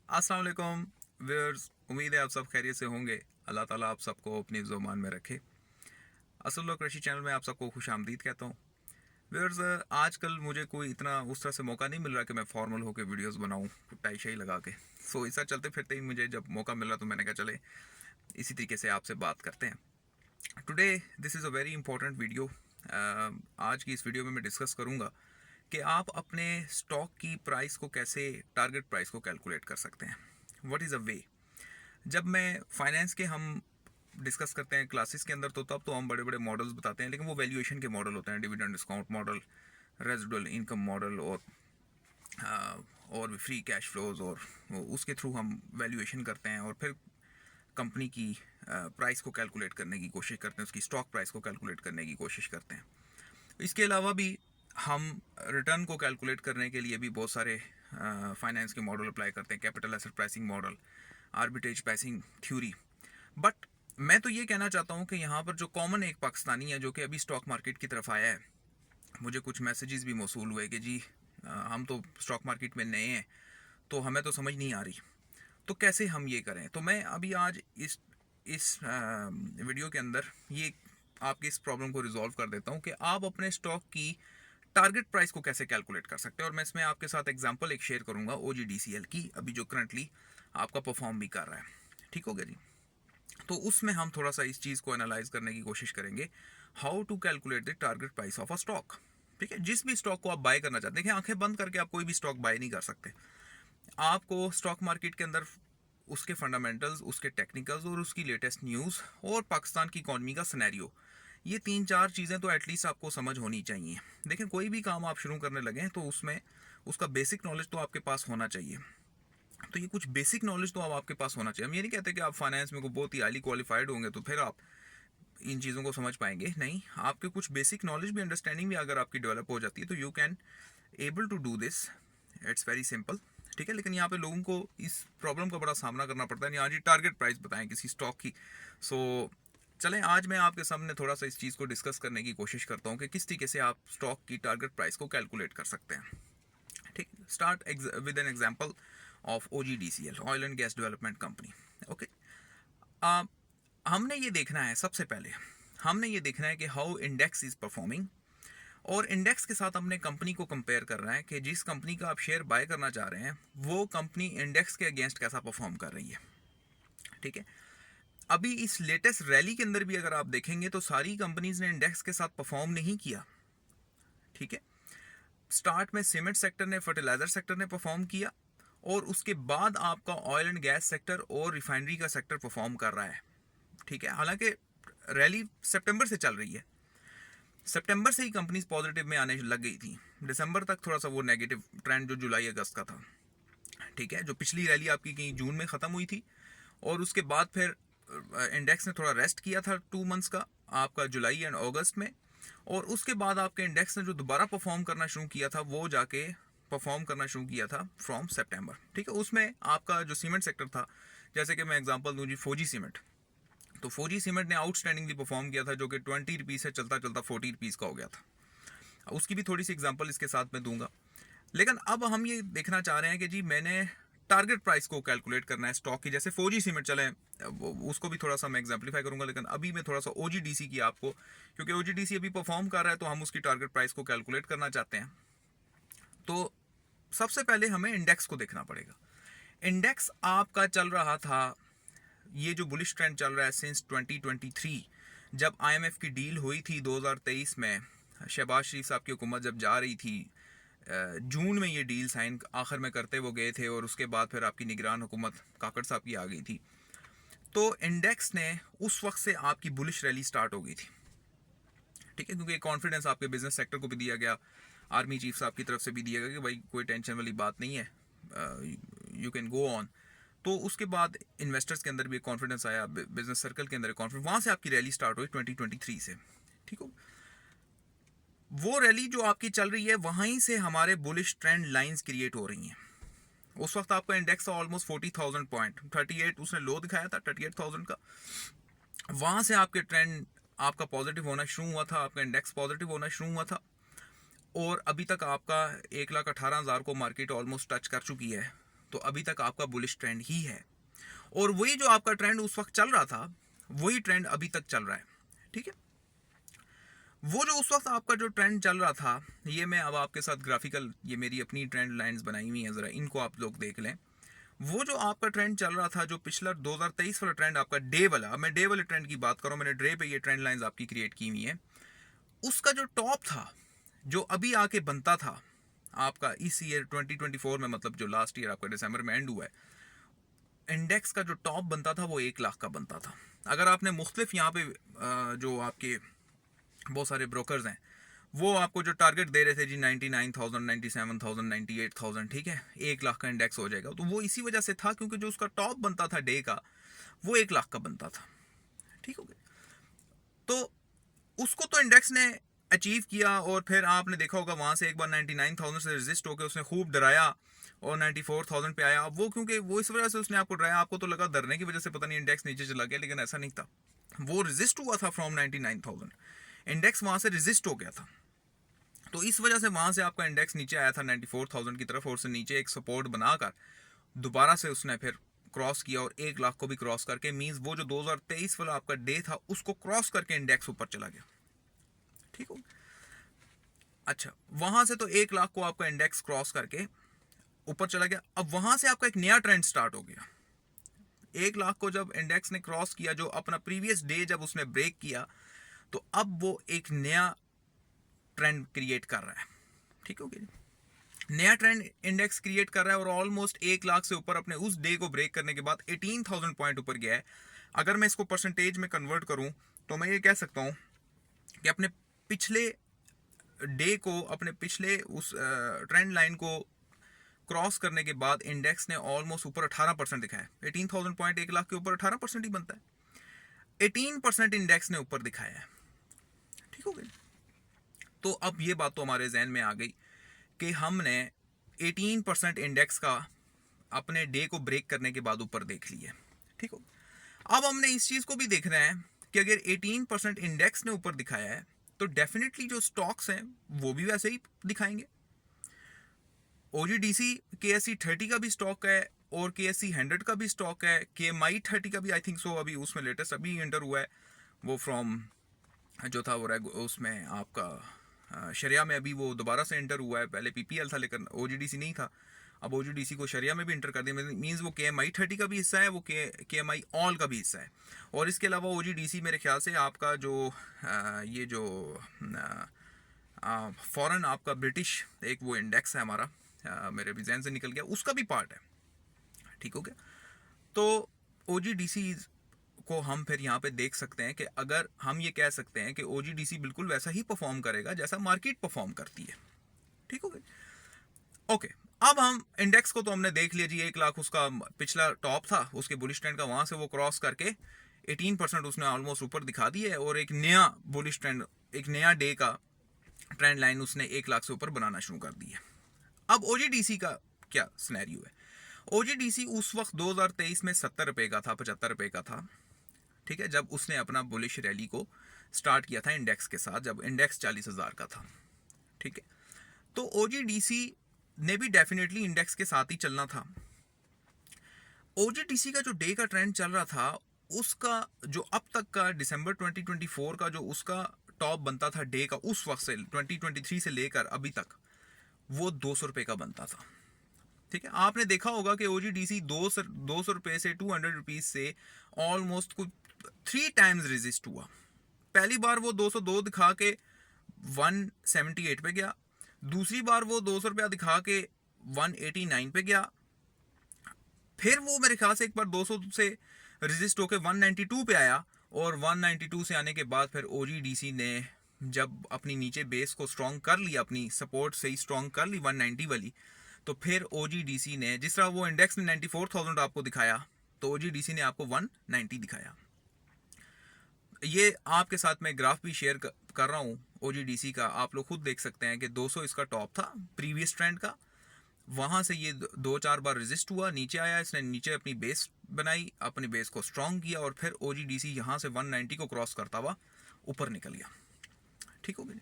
अस्सलाम वालेकुम व्यूअर्स, उम्मीद है आप सब खैरियत से होंगे। अल्लाह ताला आप सबको अपनी ज़ुबान में रखे। असल लोग कृषि चैनल में आप सबको खुश आमदीद कहता हूँ। व्यूअर्स, आजकल मुझे कोई इतना उस तरह से मौका नहीं मिल रहा कि मैं फॉर्मल होकर वीडियोस बनाऊँ टाई शाई लगा के। सो ऐसा चलते फिरते ही मुझे जब मौका मिला तो मैंने कहा चले इसी तरीके से आपसे बात करते हैं। Today this is a very important video. आज की इस वीडियो में मैं डिस्कस करूँगा कि आप अपने स्टॉक की प्राइस को कैसे, टारगेट प्राइस को कैलकुलेट कर सकते हैं। व्हाट इज़ अ वे। जब मैं फाइनेंस के हम डिस्कस करते हैं क्लासेस के अंदर तो तब तो हम बड़े बड़े मॉडल्स बताते हैं, लेकिन वो वैल्यूएशन के मॉडल होते हैं, dividend discount model, residual income model और भी फ्री कैश फ्लोज, और उसके थ्रू हम वैल्यूएशन करते हैं और फिर कंपनी की प्राइस को कैलकुलेट करने की कोशिश करते हैं, उसकी स्टॉक प्राइस को कैलकुलेट करने की कोशिश करते हैं। इसके अलावा भी हम रिटर्न को कैलकुलेट करने के लिए भी बहुत सारे फाइनेंस के मॉडल अप्लाई करते हैं, capital asset pricing model, arbitrage pricing theory. But मैं तो ये कहना चाहता हूँ कि यहाँ पर जो कॉमन एक पाकिस्तानी है जो कि अभी स्टॉक मार्केट की तरफ आया है, मुझे कुछ मैसेजेस भी मौसूल हुए कि जी हम तो स्टॉक मार्केट में नए हैं तो हमें तो समझ नहीं आ रही, तो कैसे हम ये करें। तो मैं अभी आज इस वीडियो के अंदर ये आपकी इस प्रॉब्लम को रिजॉल्व कर देता हूँ कि आप अपने स्टॉक की टारगेट प्राइस को कैसे कैलकुलेट कर सकते हैं। और मैं इसमें आपके साथ एग्जांपल एक शेयर करूंगा OGDCL की, अभी जो करंटली आपका परफॉर्म भी कर रहा है। ठीक हो गया जी। तो उसमें हम थोड़ा सा इस चीज़ को एनालाइज करने की कोशिश करेंगे, how to calculate the target price of a stock. ठीक है, जिस भी स्टॉक को आप बाय करना चाहते हैं, देखिए आंखें बंद करके आप कोई भी स्टॉक बाय नहीं कर सकते। आपको स्टॉक मार्केट के अंदर उसके फंडामेंटल्स, उसके टेक्निकल्स और उसकी लेटेस्ट न्यूज़ और पाकिस्तान की इकॉनमी का सिनेरियो, ये 3-4 चीज़ें तो एटलीस्ट आपको समझ होनी चाहिए। देखिए कोई भी काम आप शुरू करने लगे तो उसमें उसका बेसिक नॉलेज तो आपके पास होना चाहिए। तो ये कुछ बेसिक नॉलेज तो अब आपके पास होना चाहिए। हम ये नहीं कहते कि आप फाइनेंस में को बहुत ही हाईली क्वालिफाइड होंगे तो फिर आप इन चीज़ों को समझ पाएंगे, नहीं। आपके कुछ बेसिक नॉलेज भी, अंडरस्टैंडिंग भी अगर आपकी डेवलप हो जाती है तो you can able to do this. It's very simple. ठीक है, लेकिन यहाँ पे लोगों को इस प्रॉब्लम का बड़ा सामना करना पड़ता है। यहाँ जी टारगेट प्राइस बताएं किसी स्टॉक की। सो चलें, आज मैं आपके सामने थोड़ा सा इस चीज़ को डिस्कस करने की कोशिश करता हूँ कि किस तरीके से आप स्टॉक की टारगेट प्राइस को कैलकुलेट कर सकते हैं। ठीक, start with an example of OGDCL, oil and gas development company. Okay, हमने ये देखना है, सबसे पहले हमने ये देखना है कि हाउ इंडेक्स इज परफॉर्मिंग, और इंडेक्स के साथ हमने कंपनी को कंपेयर करना है कि जिस कंपनी का आप शेयर बाय करना चाह रहे हैं वो कंपनी इंडेक्स के अगेंस्ट कैसा परफॉर्म कर रही है। ठीक है, अभी इस लेटेस्ट रैली के अंदर भी अगर आप देखेंगे तो सारी कंपनीज ने इंडेक्स के साथ परफॉर्म नहीं किया। ठीक है, स्टार्ट में सीमेंट सेक्टर ने, फर्टिलाइजर सेक्टर ने परफॉर्म किया, और उसके बाद आपका ऑयल एंड गैस सेक्टर और रिफाइनरी का सेक्टर परफॉर्म कर रहा है। ठीक है, हालांकि रैली सितंबर से चल रही है, सितंबर से ही कंपनीज पॉजिटिव में आने लग गई थी। दिसंबर तक थोड़ा सा वो नेगेटिव ट्रेंड जो जुलाई अगस्त का था। ठीक है, जो पिछली रैली आपकी कहीं जून में ख़त्म हुई थी, और उसके बाद फिर इंडेक्स ने थोड़ा रेस्ट किया था 2 मंथ्स का, आपका जुलाई एंड अगस्त में। और उसके बाद आपके इंडेक्स ने जो दोबारा परफॉर्म करना शुरू किया था वो जाके परफॉर्म करना शुरू किया था फ्रॉम सितंबर। ठीक है, उसमें आपका जो सीमेंट सेक्टर था, जैसे कि मैं एग्जांपल दूं जी, फौजी सीमेंट। तो फौजी सीमेंट ने आउटस्टैंडिंगली परफॉर्म किया था, जो कि 20 रुपीज़ से चलता चलता 40 रुपीज़ का हो गया था। उसकी भी थोड़ी सी एग्जांपल इसके साथ में दूंगा। लेकिन अब हम ये देखना चाह रहे हैं कि जी मैंने टारगेट प्राइस को कैलकुलेट करना है स्टॉक की, जैसे फौजी सीमेंट चले, उसको भी थोड़ा सा मैं एग्जाम्पलीफाई करूंगा। लेकिन अभी मैं थोड़ा सा OGDC की आपको, क्योंकि OGDC अभी परफॉर्म कर रहा है तो हम उसकी टारगेट प्राइस को कैलकुलेट करना चाहते हैं। तो सबसे पहले हमें इंडेक्स को देखना पड़ेगा। इंडेक्स आपका चल रहा था, ये जो बुलिश ट्रेंड चल रहा है सिंस 2023, जब IMF की डील हुई थी 2023 में, शहबाज शरीफ साहब की हुकूमत जब जा रही थी, जून में ये डील साइन आखिर में करते वो गए थे, और उसके बाद फिर आपकी निगरान हुकूमत काकड़ साहब की आ गई थी। तो इंडेक्स ने उस वक्त से आपकी बुलिश रैली स्टार्ट हो गई थी। ठीक है, क्योंकि कॉन्फिडेंस आपके बिजनेस सेक्टर को भी दिया गया, आर्मी चीफ साहब की तरफ से भी दिया गया कि भाई कोई टेंशन वाली बात नहीं है, यू कैन गो ऑन। तो उसके बाद इन्वेस्टर्स के अंदर भी कॉन्फिडेंस आया, बिजनेस सर्कल के अंदर कॉन्फिडेंस, वहां से आपकी रैली स्टार्ट हुई 2023 से। ठीक हो, वो रैली जो आपकी चल रही है वहीं से हमारे बुलिश ट्रेंड लाइंस क्रिएट हो रही हैं। उस वक्त आपका इंडेक्स था ऑलमोस्ट 40,000 पॉइंट, 38 उसने लो दिखाया था 38,000 का। वहां से आपके ट्रेंड आपका पॉजिटिव होना शुरू हुआ था, आपका इंडेक्स पॉजिटिव होना शुरू हुआ था, और अभी तक आपका 1,18,000 को मार्केट ऑलमोस्ट टच कर चुकी है तो अभी तक आपका बुलिश ट्रेंड ही है, और वही जो आपका ट्रेंड उस वक्त चल रहा था वही ट्रेंड अभी तक चल रहा है। ठीक है, वो जो उस वक्त आपका जो ट्रेंड चल रहा था, ये मैं अब आपके साथ ग्राफिकल, ये मेरी अपनी ट्रेंड लाइंस बनाई हुई हैं, ज़रा इनको आप लोग देख लें। वो जो आपका ट्रेंड चल रहा था, जो पिछला 2023 वाला ट्रेंड आपका डे वाला, अब मैं डे वाले ट्रेंड की बात करूं, मैंने डे पे ये ट्रेंड लाइंस आपकी क्रिएट की हुई है, उसका जो टॉप था, जो अभी आके बनता था आपका इस ईयर 2024 में, मतलब जो लास्ट ईयर आपका दिसंबर में एंड हुआ है, इंडेक्स का जो टॉप बनता था वो 1 लाख का बनता था। अगर आपने मुख्तलिफ यहाँ पे जो आपके बहुत सारे ब्रोकर्स हैं, वो आपको जो टारगेट दे रहे थे जी 99,000, 97,000, 98,000, ठीक है, 1 लाख का इंडेक्स हो जाएगा, तो वो इसी वजह से था क्योंकि जो उसका टॉप बनता था डे का वो 1 लाख का बनता था। ठीक हो गया, तो उसको तो इंडेक्स ने अचीव किया, और फिर आपने देखा होगा वहां से एक बार 99,000 से रेजिस्ट होकर उसने खूब डराया और 94,000 पे आया। अब वो क्योंकि वो इस वजह से उसने आपको डराया, आपको तो लगा डरने की वजह से पता नहीं इंडेक्स नीचे चला गया, लेकिन ऐसा नहीं था। वो रेजिस्ट हुआ था फ्रॉम 99,000, इंडेक्स वहां से रेजिस्ट हो गया था, तो इस वजह से वहां से आपका इंडेक्स नीचे आया था 94,000 की तरफ, और उससे नीचे एक सपोर्ट बनाकर दोबारा से उसने फिर क्रॉस किया, और 1 लाख को भी क्रॉस करके, मींस वो जो 2023 वाला आपका डे था उसको क्रॉस करके इंडेक्स ऊपर चला गया। ठीक हो, अच्छा, वहां से तो 1 लाख को आपका इंडेक्स क्रॉस करके ऊपर चला गया। अब वहां से आपका एक नया ट्रेंड स्टार्ट हो गया। 1 लाख को जब इंडेक्स ने क्रॉस किया, जो अपना प्रीवियस डे जब उसने ब्रेक किया, तो अब वो एक नया ट्रेंड क्रिएट कर रहा है। ठीक हो गया, नया ट्रेंड इंडेक्स क्रिएट कर रहा है, और ऑलमोस्ट 1 लाख से ऊपर अपने उस डे को ब्रेक करने के बाद 18,000 पॉइंट ऊपर गया है। अगर मैं इसको परसेंटेज में कन्वर्ट करूं तो मैं ये कह सकता हूं कि अपने पिछले डे को, अपने पिछले उस ट्रेंड लाइन को क्रॉस करने के बाद इंडेक्स ने ऑलमोस्ट ऊपर 18% दिखाया। 18,000 पॉइंट 1 लाख के ऊपर 18% ही बनता है, 18% इंडेक्स ने ऊपर दिखाया है। ठीक हो गया, तो अब ये बात तो हमारे जहन में आ गई कि हमने 18% इंडेक्स का अपने डे को ब्रेक करने के बाद ऊपर देख लिया। ठीक हो, अब हमने इस चीज को भी देखना है कि अगर 18% इंडेक्स ने ऊपर दिखाया है तो डेफिनेटली जो स्टॉक्स हैं वो भी वैसे ही दिखाएंगे। ओजीडीसी KSE 30 का भी स्टॉक है, और KSE 100 का भी स्टॉक है, KMI 30 का भी आई थिंक सो अभी उसमें लेटेस्ट अभी एंटर हुआ है, वो फ्रॉम जो था वो उसमें आपका शरिया में अभी वो दोबारा से एंटर हुआ है। पहले PPL था लेकिन OGDC नहीं था, अब OGDC को शरिया में भी एंटर कर दिया, मींस वो KMI 30 का भी हिस्सा है, वो KMI ऑल का भी हिस्सा है। और इसके अलावा OGDC मेरे ख्याल से आपका जो ये जो फॉरेन आपका ब्रिटिश एक वो इंडेक्स है हमारा, मेरे भी जहन से निकल गया, उसका भी पार्ट है। ठीक हो गया, तो OGDC को हम फिर यहाँ पे देख सकते हैं कि अगर हम ये कह सकते हैं कि OGDC बिल्कुल वैसा ही परफॉर्म करेगा जैसा मार्केट परफॉर्म करती है। ठीक हो गया, ओके, अब हम इंडेक्स को तो हमने देख लिया जी, 1 लाख उसका पिछला टॉप था उसके बुलिश ट्रेंड का, वहां से वो क्रॉस करके 18% उसने ऑलमोस्ट ऊपर दिखा दिया है, और एक नया बुलिश ट्रेंड, एक नया डे का ट्रेंड लाइन उसने 1 लाख से ऊपर बनाना शुरू कर दिया। अब OGDC का क्या सिनेरियो है? OGDC उस वक्त 2023 में 70 रुपए का था, 75 रुपए का था। ठीक है, जब उसने अपना बुलिश रैली को स्टार्ट किया था इंडेक्स के साथ, जब इंडेक्स 40,000 का था। ठीक है, तो OGDC ने भी डेफिनेटली इंडेक्स के साथ ही चलना था। OGDC का जो डे का ट्रेंड चल रहा था, उसका जो अब तक का दिसंबर 2024 का जो उसका टॉप बनता था डे का, उस वक्त से 2023 से लेकर अभी तक वो 200 रुपए का बनता था। ठीक है, आपने देखा होगा कि OGDC 200 रुपए से 200 रुपीज से ऑलमोस्ट कुछ 3 टाइम्स रेजिस्ट हुआ। पहली बार वो 202 दिखा के 178 पे गया, दूसरी बार वो 200 रुपया दिखा के 189 पे गया, फिर वो मेरे ख्याल से एक बार 200 से रेजिस्ट होके 192 पे आया, और 192 से आने के बाद फिर OGDC ने जब अपनी नीचे बेस को स्ट्रॉन्ग कर लिया, अपनी सपोर्ट से ही स्ट्रॉन्ग कर ली 190 वाली, तो फिर OGDC ने, जिस तरह वो इंडेक्स ने 94,000 आपको दिखाया, तो OGDC ने आपको 190 दिखाया। ये आपके साथ मैं ग्राफ भी शेयर कर रहा हूँ OGDC का, आप लोग खुद देख सकते हैं कि 200 इसका टॉप था प्रीवियस ट्रेंड का, वहां से ये 2-4 बार रेजिस्ट हुआ, नीचे आया, इसने नीचे अपनी बेस बनाई, अपनी बेस को स्ट्रॉन्ग किया, और फिर OGDC यहां से 190 को क्रॉस करता हुआ ऊपर निकल गया। ठीक हो गया,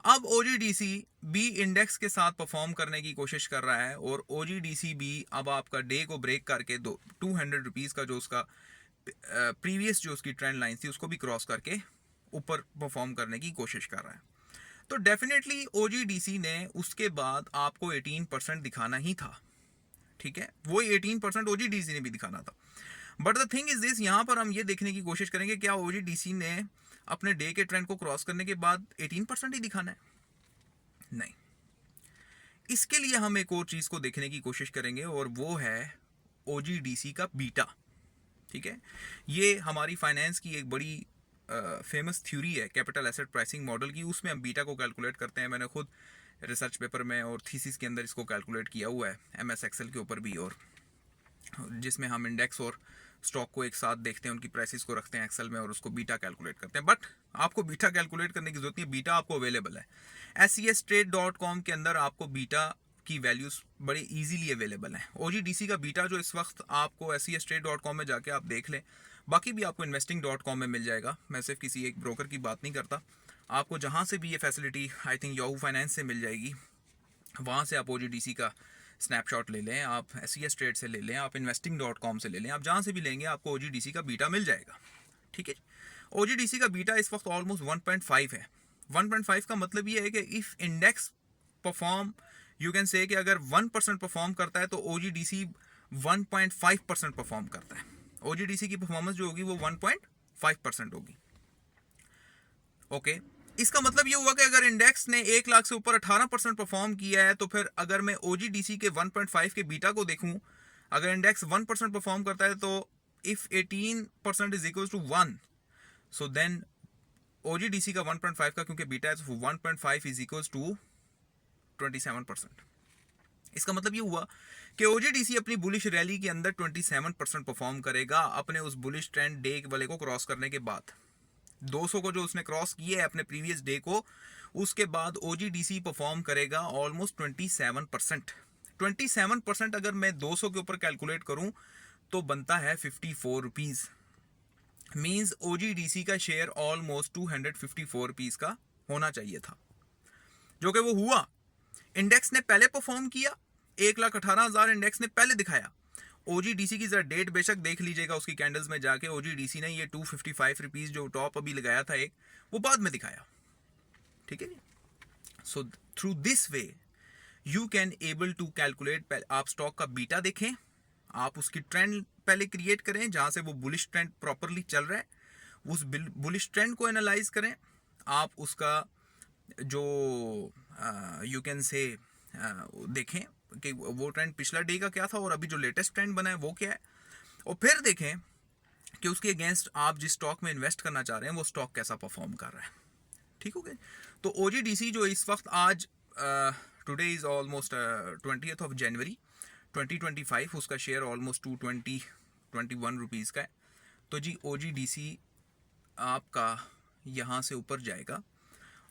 अब OGDC भी इंडेक्स के साथ परफॉर्म करने की कोशिश कर रहा है और OGDC भी अब आपका डे को ब्रेक करके 200 रुपीज़ का जो उसका प्रीवियस जो उसकी ट्रेंड लाइन थी उसको भी क्रॉस करके ऊपर परफॉर्म करने की कोशिश कर रहा है। तो डेफिनेटली OGDC ने उसके बाद आपको 18% दिखाना ही था, ठीक है, वही 18% OGDC ने भी दिखाना था। But the thing is this, यहाँ पर हम ये देखने की कोशिश करेंगे क्या OGDC ने अपने डे के ट्रेंड को क्रॉस करने के बाद 18% ही दिखाना है? नहीं। इसके लिए हम एक और चीज को देखने की कोशिश करेंगे और वो है OGDC का बीटा, ठीक है। ये हमारी फाइनेंस की एक बड़ी फेमस थ्योरी है कैपिटल एसेट प्राइसिंग मॉडल की, उसमें हम बीटा को कैलकुलेट करते हैं। मैंने खुद रिसर्च पेपर में और थीसिस के अंदर इसको कैलकुलेट किया हुआ है, MS Excel के ऊपर भी, और जिसमें हम इंडेक्स और स्टॉक को एक साथ देखते हैं, उनकी प्राइसेस को रखते हैं एक्सेल में और उसको बीटा कैलकुलेट करते हैं। बट आपको बीटा कैलकुलेट करने की जरूरत नहीं है, बीटा आपको अवेलेबल है। SCStrade.com के अंदर आपको बीटा की वैल्यूज बड़े इजीली अवेलेबल हैं। OGDC का बीटा जो इस वक्त आपको SCStrade.com में जाके आप देख लें, बाकी भी आपको investing.com में मिल जाएगा। मैं सिर्फ किसी एक ब्रोकर की बात नहीं करता, आपको जहाँ से भी ये facility I think Yahoo finance से मिल जाएगी, वहाँ से आप OGDC का स्नैपशॉट ले लें, आप SCS ट्रेड से ले लें, आप investing.com से ले लें, आप जहाँ से भी लेंगे आपको OGDC का बीटा मिल जाएगा, ठीक है। OGDC का बीटा इस वक्त ऑलमोस्ट 1.5 है। 1.5 का मतलब ये है कि if index perform, you can say कि अगर 1% परफॉर्म करता है तो OGDC 1.5% परफॉर्म करता है। OGDC की परफॉर्मेंस जो होगी वो 1.5% होगी, ओके। इसका मतलब ये हुआ कि अगर इंडेक्स ने 1 लाख से ऊपर 18% परफॉर्म किया है, तो फिर अगर मैं OGDC के 1.5 के बीटा को देखूं, अगर इंडेक्स 1% परफॉर्म करता है तो if 18% is equal to 1, so then OGDC का 1.5 का क्योंकि बीटा है तो 1.5 इज इक्वल टू 27%। इसका मतलब ये हुआ कि OGDC अपनी बुलिश रैली के अंदर 27% परफॉर्म करेगा अपने उस बुलिश ट्रेंड डे वाले को क्रॉस करने के बाद। 200 को जो उसने क्रॉस किया है अपने प्रीवियस डे को, उसके बाद OGDC परफॉर्म करेगा ऑलमोस्ट 27%। 27% अगर मैं 200 के ऊपर कैलकुलेट करूं तो बनता है 54 रुपीज। मीन्स OGDC का शेयर ऑलमोस्ट 254 रुपीज का होना चाहिए था, जो कि वो हुआ। इंडेक्स ने पहले परफॉर्म किया, 1,18,000 इंडेक्स ने पहले दिखाया। OGDC की जरा डेट बेशक देख लीजिएगा उसकी कैंडल्स में जाके, OGDC ने ये 255 रुपीज जो टॉप अभी लगाया था एक, वो बाद में दिखाया, ठीक है जी। So through this way you can able to calculate, आप स्टॉक का बीटा देखें, आप उसकी ट्रेंड पहले क्रिएट करें जहां से वो बुलिश ट्रेंड प्रॉपरली चल रहा है, उस बुलिश ट्रेंड को एनालाइज करें, आप उसका जो यू कैन से देखें कि वो ट्रेंड पिछला डे का क्या था और अभी जो लेटेस्ट ट्रेंड बना है वो क्या है, और फिर देखें कि उसके अगेंस्ट आप जिस स्टॉक में इन्वेस्ट करना चाह रहे हैं वो स्टॉक कैसा परफॉर्म कर रहा है, ठीक हो गया। तो OGDC जो इस वक्त आज टुडे इज ऑलमोस्ट 20th जनवरी 2025, उसका शेयर ऑलमोस्ट 221 रुपीज़ का है। तो जी OGDC आपका यहाँ से ऊपर जाएगा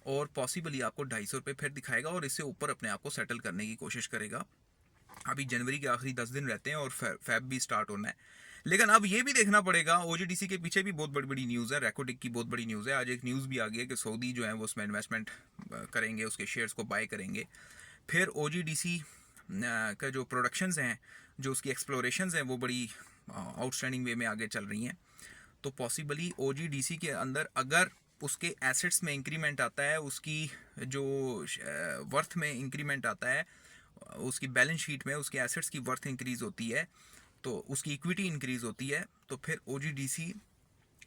और पॉसिबली आपको 250 रुपये फिर दिखाएगा और इससे ऊपर अपने आप को सेटल करने की कोशिश करेगा। अभी जनवरी के आखिरी 10 दिन रहते हैं और फेब भी स्टार्ट होना है, लेकिन अब ये भी देखना पड़ेगा। OGDC के पीछे भी बहुत बड़ी बड़ी न्यूज़ है, रेकोडिक की बहुत बड़ी न्यूज़ है। आज एक न्यूज़ भी आ गई है कि सऊदी जो है वो उसमें इन्वेस्टमेंट करेंगे, उसके शेयर्स को बाय करेंगे। फिर OGDC का जो प्रोडक्शंस हैं, जो उसकी एक्सप्लोरेशंस हैं, वो बड़ी आउटस्टैंडिंग वे में आगे चल रही हैं। तो पॉसिबली OGDC के अंदर अगर उसके एसेट्स में इंक्रीमेंट आता है, उसकी जो वर्थ में इंक्रीमेंट आता है, उसकी बैलेंस शीट में उसके एसेट्स की वर्थ इंक्रीज होती है, तो उसकी इक्विटी इंक्रीज होती है, तो फिर OGDC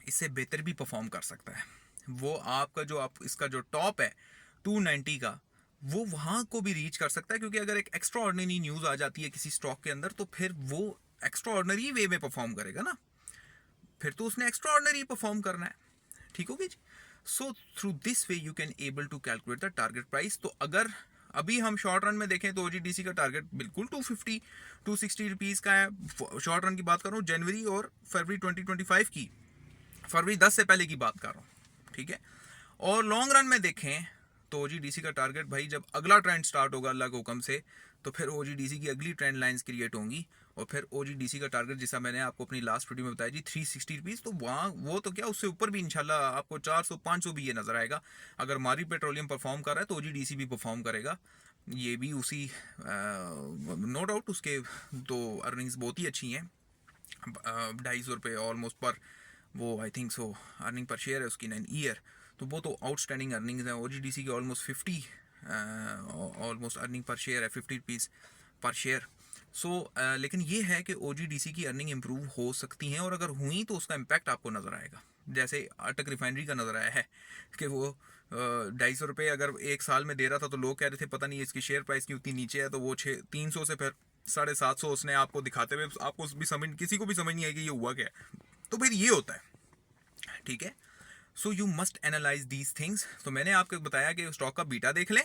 इससे बेहतर भी परफॉर्म कर सकता है। वो आपका जो आप इसका जो टॉप है 290 का, वो वहाँ को भी रीच कर सकता है, क्योंकि अगर एक एक्स्ट्रा ऑर्डिनरी न्यूज़ आ जाती है किसी स्टॉक के अंदर तो फिर वो एक्स्ट्रा ऑर्डिनरी वे में परफॉर्म करेगा ना, फिर तो उसने एक्स्ट्रा ऑर्डिनरी परफॉर्म करना है, ठीक होगी जी। So through this way you can able to calculate the target price. तो अगर अभी हम शॉर्ट रन में देखें तो OGDC का टारगेट बिल्कुल 260 रुपीज़ का है। शॉर्ट रन की बात कर रहा हूँ जनवरी और फरवरी 2025 की, फरवरी 10 से पहले की बात कर रहा हूँ, ठीक है। और लॉन्ग रन में देखें तो OGDC का टारगेट भाई जब अगला ट्रेंड स्टार्ट होगा अल्लाह के हुक्म से, तो फिर OGDC की अगली ट्रेंड लाइंस क्रिएट होंगी और फिर OGDC का टारगेट जैसा मैंने आपको अपनी लास्ट वीडियो में बताया जी 360 रुपीज़, तो वहाँ वो तो क्या उससे ऊपर भी इंशाल्लाह आपको 400-500 भी ये नज़र आएगा। अगर मारी पेट्रोलियम परफॉर्म कर रहा है तो OGDC भी परफॉर्म करेगा, ये भी उसी नो डाउट उसके तो अर्निंग्स बहुत ही अच्छी हैं, 250 रुपये ऑलमोस्ट पर वो I think so earning per share है उसकी 9 ईयर, तो वो तो आउटस्टैंडिंग अर्निंग्स हैं। OGDC की almost 50 almost earning per share है 50 रुपीज़ पर शेयर। सो लेकिन ये है कि OGDC की अर्निंग इम्प्रूव हो सकती हैं और अगर हुई तो उसका इम्पैक्ट आपको नज़र आएगा। जैसे अटक रिफाइनरी का नज़र आया है कि वो 250 रुपये अगर एक साल में दे रहा था तो लोग कह रहे थे पता नहीं इसकी शेयर प्राइस की उतनी नीचे है, तो वो 300 से फिर 750 उसने आपको दिखाते हुए आपको भी समझ किसी को भी समझ नहीं आएगी ये हुआ क्या है। तो फिर ये होता है, ठीक है। So you must analyse these things. तो मैंने आपको बताया कि स्टॉक का बीटा देख लें,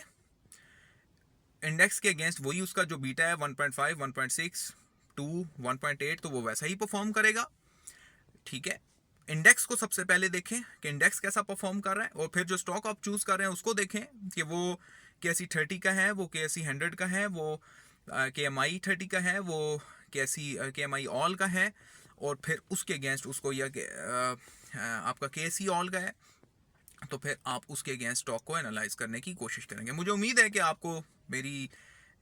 इंडेक्स के अगेंस्ट वही उसका जो बीटा है 1.5, 1.6, 2, 1.8, तो वो वैसा ही परफॉर्म करेगा, ठीक है। इंडेक्स को सबसे पहले देखें कि इंडेक्स कैसा परफॉर्म कर रहा है और फिर जो स्टॉक आप चूज कर रहे हैं उसको देखें कि वो KSE 30 का है, वो KSE 100 का है, वो KMI 30 का है, वो KMI ऑल का है, और फिर उसके अगेंस्ट उसको या आपका KSE ऑल का है, तो फिर आप उसके अगेंस्ट स्टॉक को एनालाइज करने की कोशिश करेंगे। मुझे उम्मीद है कि आपको मेरी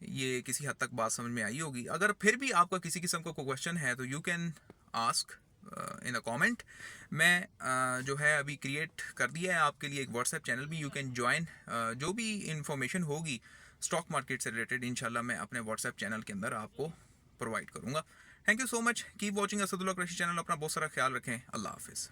ये किसी हद तक बात समझ में आई होगी। अगर फिर भी आपका किसी किस्म का कोई क्वेश्चन है तो you can ask in a comment. मैं जो है अभी क्रिएट कर दिया है आपके लिए एक व्हाट्सएप चैनल भी, यू कैन ज्वाइन। जो भी इंफॉर्मेशन होगी स्टॉक मार्केट से रिलेटेड इंशाल्लाह मैं अपने व्हाट्सएप चैनल के अंदर आपको प्रोवाइड करूँगा। Thank you so much, keep watching Asadullah Qureshi channel. अपना बहुत सारा ख्याल रखें, अल्लाह हाफिज़।